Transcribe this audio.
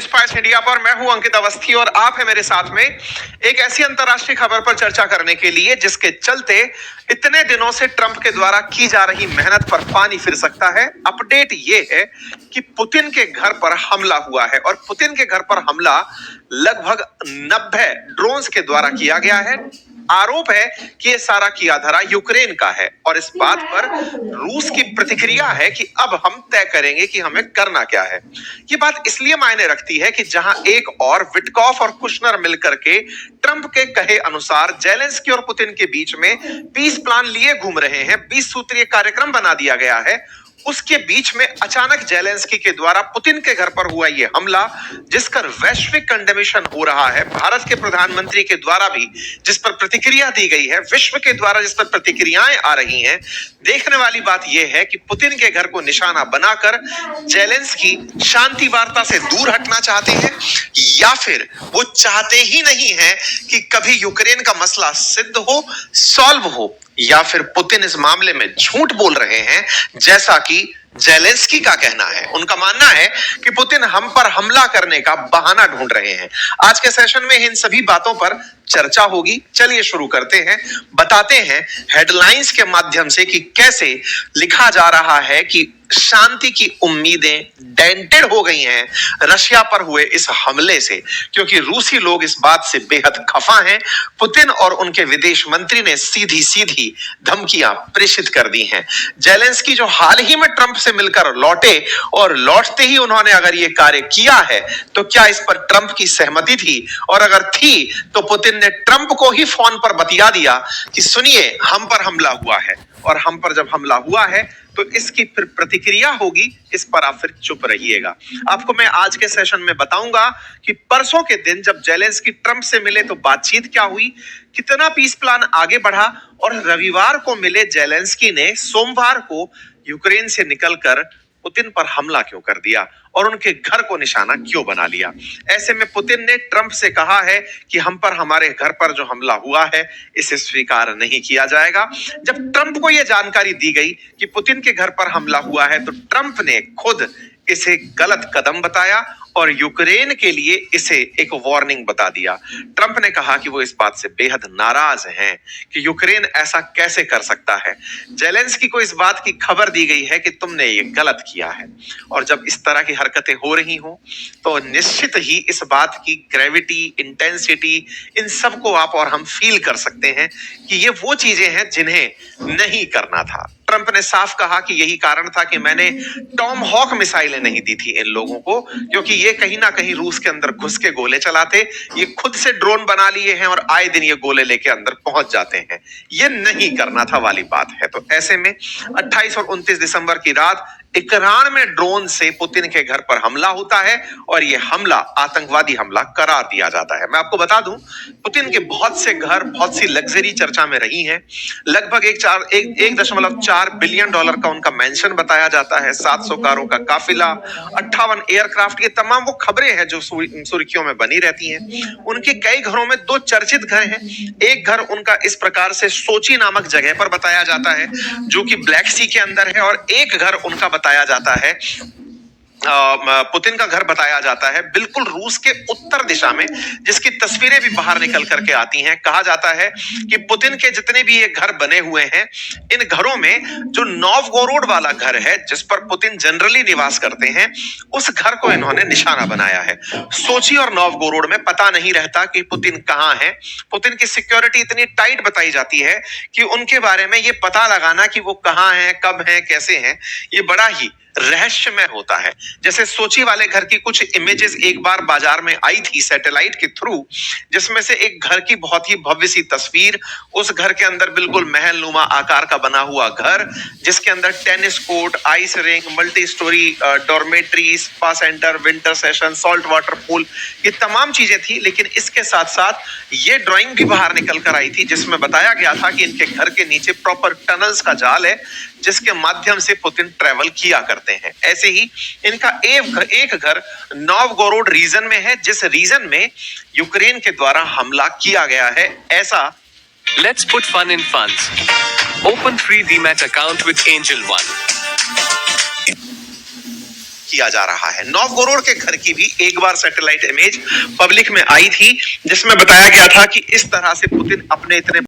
Spice India पर मैं हूं अंकित अवस्थी और आप है मेरे साथ में एक ऐसी अंतर्राष्ट्रीय खबर पर चर्चा करने के लिए जिसके चलते इतने दिनों से ट्रंप के द्वारा की जा रही मेहनत पर पानी फिर सकता है। अपडेट ये है कि पुतिन के घर पर हमला हुआ है और पुतिन के घर पर हमला लगभग 90 ड्रोन्स के द्वारा किया गया है। आरोप है कि यह सारा किया धरा यूक्रेन का है और इस बात पर रूस की प्रतिक्रिया है कि अब हम तय करेंगे कि हमें करना क्या है। ये बात इसलिए मायने रखती है कि जहां एक और विटकॉफ और कुशनर मिलकर के ट्रंप के कहे अनुसार जेलेंस्की और पुतिन के बीच में पीस प्लान लिए घूम रहे हैं, 20 सूत्रीय कार्यक्रम बना दिया गया है, उसके बीच में अचानक जेलेंस्की के द्वारा पुतिन के घर पर हुआ यह हमला जिसका वैश्विक कंडेमेशन हो रहा है। भारत के प्रधानमंत्री के द्वारा भी जिस पर प्रतिक्रिया दी गई है, विश्व के द्वारा जिस पर प्रतिक्रियाएं आ रही हैं, देखने वाली बात यह है कि पुतिन के घर को निशाना बनाकर जेलेंस्की शांति वार्ता से दूर हटना चाहते हैं या फिर वो चाहते ही नहीं है कि कभी यूक्रेन का मसला सिद्ध हो, सॉल्व हो, या फिर पुतिन इस मामले में झूठ बोल रहे हैं जैसा कि जेलेंस्की का कहना है। उनका मानना है कि पुतिन हम पर हमला करने का बहाना ढूंढ रहे हैं। आज के सेशन में इन सभी बातों पर चर्चा होगी। चलिए शुरू करते हैं, बताते हैं हेडलाइंस के माध्यम से कि कैसे लिखा जा रहा है कि शांति की उम्मीदें डेंटेड हो गई हैं रशिया पर हुए इस हमले से, क्योंकि रूसी लोग इस बात से बेहद खफा हैं। पुतिन और उनके विदेश मंत्री ने सीधी सीधी धमकियां प्रेषित कर दी हैं। जेलेंस्की जो हाल ही में ट्रंप से मिलकर लौटे और लौटते ही उन्होंने अगर यह कार्य किया है तो क्या इस पर ट्रंप की सहमति थी, और अगर थी तो पुतिन ने ट्रंप को ही फोन पर बतिया दिया कि सुनिए हम पर हमला हुआ है, और हम पर जब हमला हुआ है तो इसकी फिर प्रतिक्रिया होगी, इस पर आप फिर चुप रहिएगा। आपको मैं आज के सेशन में बताऊंगा कि परसों के दिन जब जेलेंस्की ट्रंप से मिले तो बातचीत क्या हुई, कितना पीस प्लान आगे बढ़ा, और रविवार को मिले जेलेंस्की ने सोमवार को यूक्रेन से निकलकर पुतिन पर हमला क्यों कर दिया और उनके घर को निशाना क्यों बना लिया। ऐसे में पुतिन ने ट्रंप से कहा है कि हम पर, हमारे घर पर जो हमला हुआ है इसे स्वीकार नहीं किया जाएगा। जब ट्रंप को यह जानकारी दी गई कि पुतिन के घर पर हमला हुआ है तो ट्रंप ने खुद इसे गलत कदम बताया और यूक्रेन के लिए इसे एक वार्निंग बता दिया। ट्रंप ने कहा कि वो इस बात से बेहद नाराज हैं कि यूक्रेन ऐसा कैसे कर सकता है। जेलेंस्की को इस बात की खबर दी गई है कि तुमने ये गलत किया है, और जब इस तरह की हरकतें हो रही हो तो निश्चित ही इस बात की ग्रेविटी, इंटेंसिटी, इन सब को आप और हम फील कर सकते हैं कि ये वो चीजें हैं जिन्हें नहीं करना था। ट्रंप ने साफ कहा कि यही कारण था कि मैंने टॉम हॉक मिसाइलें नहीं दी थी इन लोगों को, क्योंकि ये कहीं ना कहीं रूस के अंदर घुस के गोले चलाते, ये खुद से ड्रोन बना लिए हैं और आए दिन ये गोले लेके अंदर पहुंच जाते हैं, ये नहीं करना था वाली बात है। तो ऐसे में 28 और 29 दिसंबर की रात इकरान में ड्रोन से पुतिन के घर पर हमला होता है और यह हमला आतंकवादी हमला करार दिया जाता है। मैं आपको बता दूं, पुतिन के बहुत से घर, बहुत सी लग्जरी चर्चा में रही हैं। लगभग 1.4 बिलियन डॉलर का उनका मेंशन बताया जाता है, 700 कारों का काफिला, 58 एयरक्राफ्ट, ये तमाम वो खबरें हैं जो सुर्खियों में बनी रहती हैं। उनके कई घरों में दो चर्चित घर हैं। एक घर उनका इस प्रकार से सोची नामक जगह पर बताया जाता है जो कि ब्लैक सी के अंदर है, और एक घर उनका बताया जाता है, पुतिन का घर बताया जाता है बिल्कुल रूस के उत्तर दिशा में, जिसकी तस्वीरें भी बाहर निकल करके आती हैं। कहा जाता है कि पुतिन के जितने भी ये घर बने हुए हैं, इन घरों में जो नोवगोरोड वाला घर है जिस पर पुतिन जनरली निवास करते हैं, उस घर को इन्होंने निशाना बनाया है। सोची और नोवगोरोड में पता नहीं रहता कि पुतिन कहां है। पुतिन की सिक्योरिटी इतनी टाइट बताई जाती है कि उनके बारे में ये पता लगाना कि वो कहां है, कब है, कैसे हैं, ये बड़ा ही रहस्यमय होता है। जैसे सोची वाले घर की कुछ इमेजेस एक बार बाजार में आई थी सैटेलाइट के थ्रू, जिसमें से एक घर की बहुत ही भव्य सी तस्वीर, उस घर के अंदर बिल्कुल महल नुमा आकार का बना हुआ घर, जिसके अंदर tennis court, ice ring, multi storey dormitory, spa centre, winter session, salt water pool, ये तमाम चीजें थी। लेकिन इसके साथ साथ ये ड्राइंग भी बाहर निकल कर आई थी जिसमें बताया गया था कि इनके घर के नीचे प्रॉपर टनल्स का जाल है जिसके माध्यम से पुतिन ट्रेवल किया करते हैं। ऐसे ही इनका एक घर नोवगोरोड रीजन में है, जिस रीजन में यूक्रेन के द्वारा हमला किया गया है। ऐसा Let's put fun in funds. Open free Demat account with Angel One. किया जा रहा है। नोवगोरोड के घर की भी एक बार सैटेलाइट इमेज पब्लिक में आई थी, जिसमें बताया गया था कि इस तरह से पुतिन अपने इतने